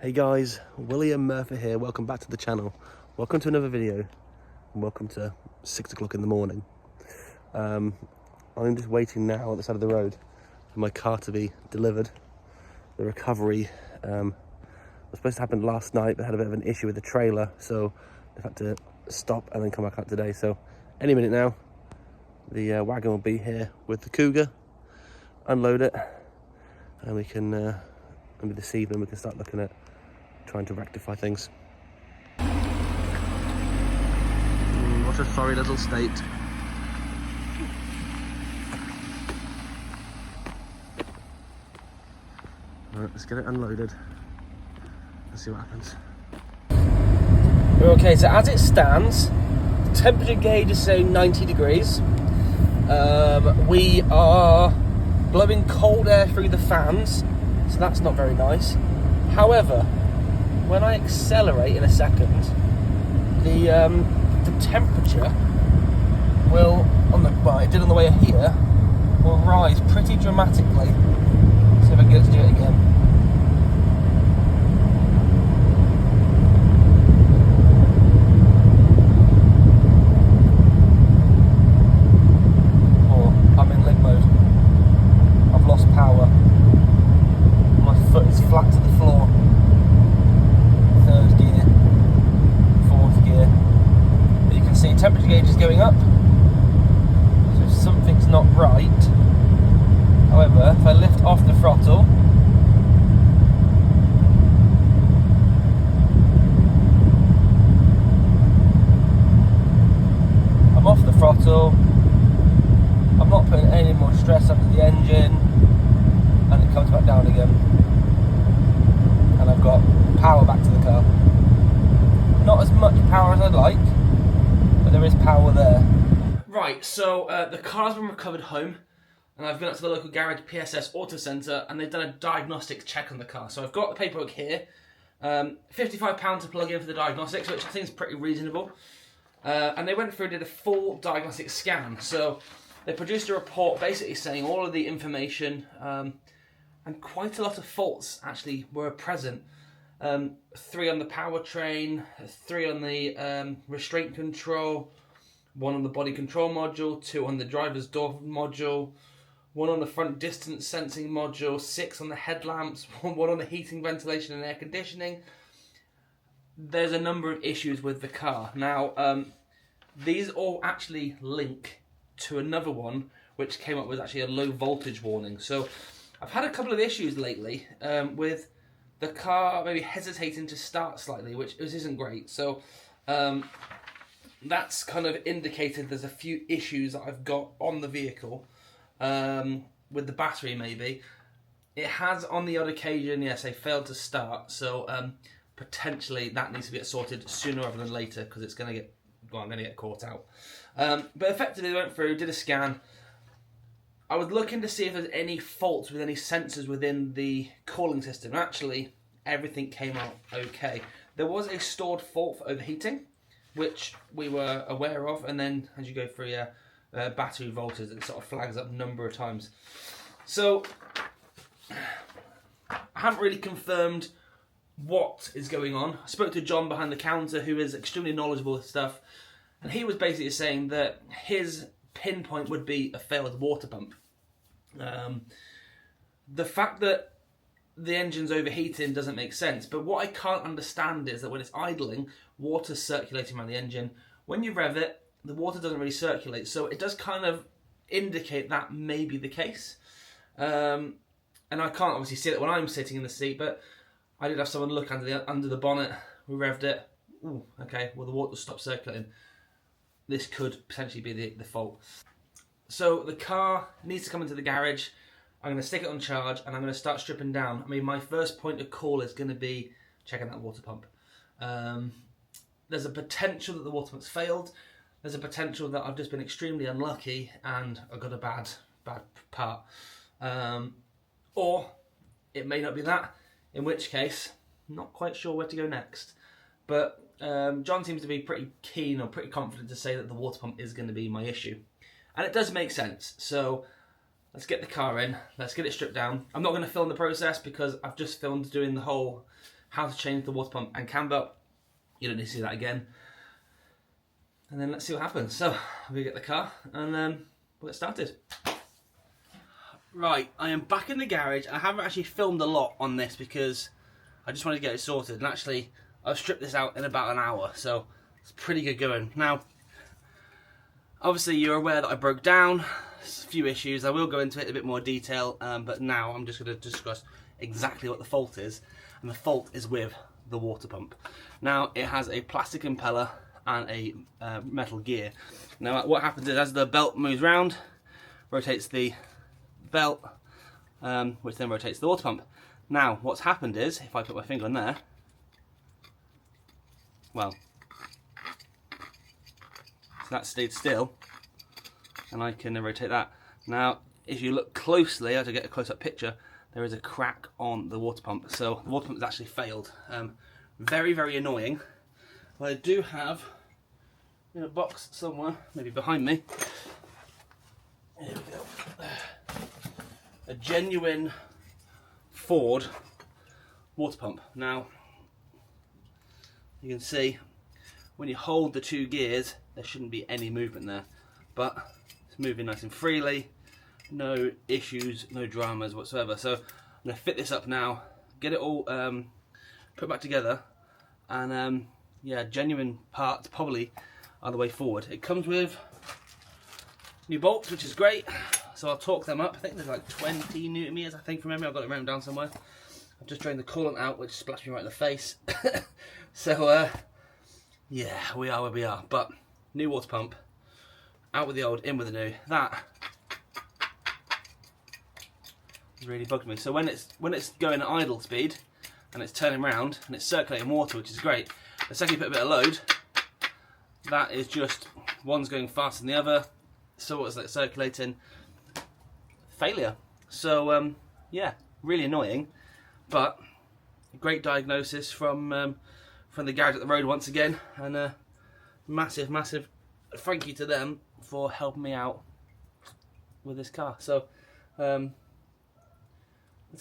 Hey guys, William Murphy here. Welcome back to the channel. Welcome to another video, and welcome to 6 o'clock in the morning. I'm just waiting now at the side of the road for my car to be delivered. The recovery was supposed to happen last night, but had a bit of an issue with the trailer, so they've had to stop and then come back out today. So any minute now, the wagon will be here with the Kuga, unload it, and we can, maybe this evening we can start looking at trying to rectify things. What a sorry little state. Alright, let's get it unloaded. Let's see what happens. Okay, so as it stands, the temperature gauge is saying 90 degrees. We are blowing cold air through the fans, so that's not very nice. However, when I accelerate in a second, the temperature will, it did on the way here, will rise pretty dramatically. See if I can get it to do it again. Oh, I'm in limp mode. I've lost power. My foot is flat to the floor. Third gear, fourth gear. But you can see temperature gauge is going up, so something's not right. However, if I lift off the throttle, I'm off the throttle, I'm not putting any more stress onto the engine, and it comes back down again. And I've got power back to the car. Not as much power as I'd like, but there is power there. Right, so the car's been recovered home, and I've been up to the local garage, PSS Autocentre, and they've done a diagnostics check on the car. So I've got the paperwork here. £55 to plug in for the diagnostics, which I think is pretty reasonable. And they went through and did a full diagnostic scan. So they produced a report basically saying all of the information, and quite a lot of faults actually were present. 3 on the powertrain, 3 on the restraint control, 1 on the body control module, 2 on the driver's door module, 1 on the front distance sensing module, 6 on the headlamps, 1 on the heating, ventilation and air conditioning. There's a number of issues with the car. Now, these all actually link to another one which came up with actually a low voltage warning. So I've had a couple of issues lately with the car maybe hesitating to start slightly, which isn't great. So that's kind of indicated there's a few issues that I've got on the vehicle. With the battery maybe. It has on the odd occasion, yes, they failed to start, so potentially that needs to get sorted sooner rather than later, because it's going to get, well, I'm going to get caught out. But effectively they went through, did a scan. I was looking to see if there's any faults with any sensors within the cooling system. Actually, everything came out okay. There was a stored fault for overheating, which we were aware of, and then as you go through battery voltage, it sort of flags up a number of times. So I haven't really confirmed what is going on. I spoke to John behind the counter, who is extremely knowledgeable with stuff, and he was basically saying that his pinpoint would be a failed water pump. The fact that the engine's overheating doesn't make sense, but what I can't understand is that when it's idling, water's circulating around the engine. When you rev it, the water doesn't really circulate, so it does kind of indicate that may be the case. And I can't obviously see it when I'm sitting in the seat, but I did have someone look under the bonnet. We revved it. Ooh, okay, well the water stopped circulating. This could potentially be the fault. So the car needs to come into the garage. I'm going to stick it on charge, and I'm going to start stripping down. I mean, my first point of call is going to be checking that water pump. There's a potential that the water pump's failed. There's a potential that I've just been extremely unlucky and I've got a bad part. Or it may not be that, in which case, not quite sure where to go next. But John seems to be pretty keen or pretty confident to say that the water pump is going to be my issue. And it does make sense. So let's get the car in, let's get it stripped down. I'm not going to film the process because I've just filmed doing the whole how to change the water pump and cam belt. You don't need to see that again. And then let's see what happens. So, we get the car and we'll get started. Right, I am back in the garage. I haven't actually filmed a lot on this because I just wanted to get it sorted. And actually, I've stripped this out in about an hour, so it's pretty good going. Now, obviously you're aware that I broke down. There's a few issues. I will go into it in a bit more detail, but now I'm just going to discuss exactly what the fault is. And the fault is with the water pump. Now, it has a plastic impeller and a metal gear. Now, what happens is as the belt moves round, rotates the belt, which then rotates the water pump. Now, what's happened is, if I put my finger on there, well, so that stayed still, and I can rotate that. Now, if you look closely, to get a close-up picture, there is a crack on the water pump. So the water pump has actually failed. Very, very annoying. But I do have, in a box somewhere, maybe behind me, here we go, a genuine Ford water pump. Now, you can see when you hold the two gears, there shouldn't be any movement there, but it's moving nice and freely, no issues, no dramas whatsoever. So I'm going to fit this up now, get it all put back together, and yeah, genuine parts probably are the way forward. It comes with new bolts, which is great, so I'll torque them up. I think there's like 20 Newton meters, I think, from memory. I've got it written down somewhere. I've just drained the coolant out, which splashed me right in the face. So yeah, we are where we are. But new water pump, out with the old, in with the new. That really bugged me. So when it's going at idle speed and it's turning around and it's circulating water, which is great, the second you put a bit of load, that is just, one's going faster than the other, so it's like circulating, failure. So yeah, really annoying, but great diagnosis from the garage at the road once again, and a massive thank you to them for helping me out with this car. So let's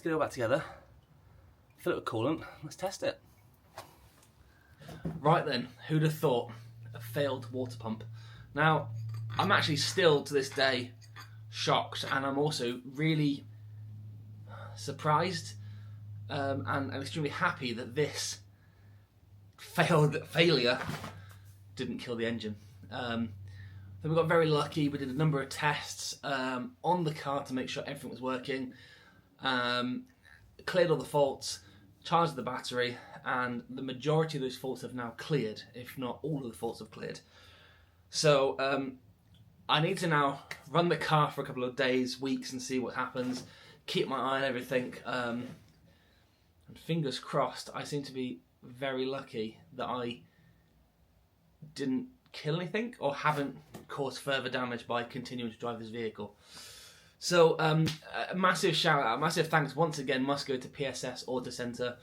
get it all back together, fill it with coolant, let's test it. Right then, who'd have thought a failed water pump? Now, I'm actually still to this day shocked, and I'm also really surprised and extremely happy that this failure didn't kill the engine. Then we got very lucky. We did a number of tests on the car to make sure everything was working, cleared all the faults, charged the battery, and the majority of those faults have now cleared, if not all of the faults have cleared. So I need to now run the car for a couple of days, weeks, and see what happens, keep my eye on everything, and fingers crossed. I seem to be very lucky that I didn't kill anything or haven't caused further damage by continuing to drive this vehicle. So a massive shout out, massive thanks once again must go to PSS Autocentre.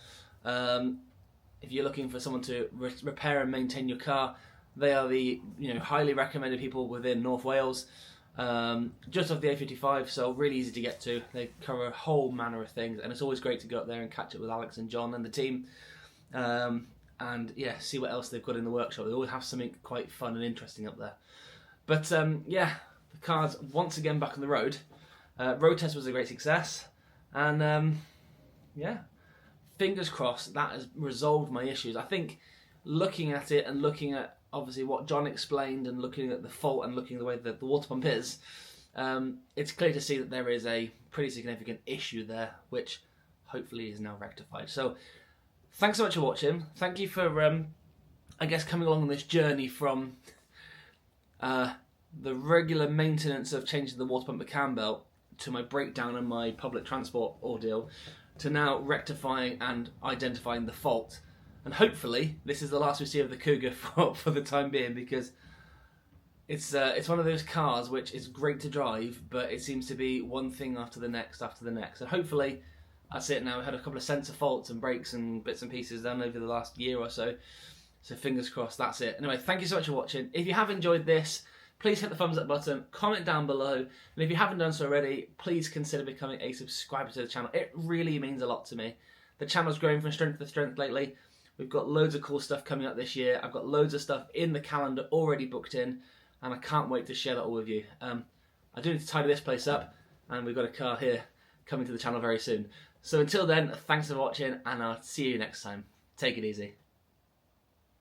If you're looking for someone to repair and maintain your car, they are the highly recommended people within North Wales, just off the A55, so really easy to get to. They cover a whole manner of things, and it's always great to go up there and catch up with Alex and John and the team, and yeah, see what else they've got in the workshop. They always have something quite fun and interesting up there. But yeah, the car's once again back on the road. Road test was a great success, and yeah, fingers crossed that has resolved my issues. I think looking at it and looking at obviously what John explained and looking at the fault and looking at the way that the water pump is, it's clear to see that there is a pretty significant issue there, which hopefully is now rectified. So thanks so much for watching. Thank you for I guess coming along on this journey from the regular maintenance of changing the water pump and cam belt to my breakdown and my public transport ordeal to now rectifying and identifying the fault. And hopefully this is the last we see of the Kuga for the time being, because it's one of those cars which is great to drive, but it seems to be one thing after the next after the next. And hopefully that's it now. We had a couple of sensor faults and brakes and bits and pieces done over the last year or so. So fingers crossed that's it. Anyway, thank you so much for watching. If you have enjoyed this, please hit the thumbs up button, comment down below, and if you haven't done so already, please consider becoming a subscriber to the channel. It really means a lot to me. The channel's growing from strength to strength lately. We've got loads of cool stuff coming up this year. I've got loads of stuff in the calendar already booked in, and I can't wait to share that all with you. I do need to tidy this place up, and we've got a car here coming to the channel very soon. So until then, thanks for watching, and I'll see you next time. Take it easy.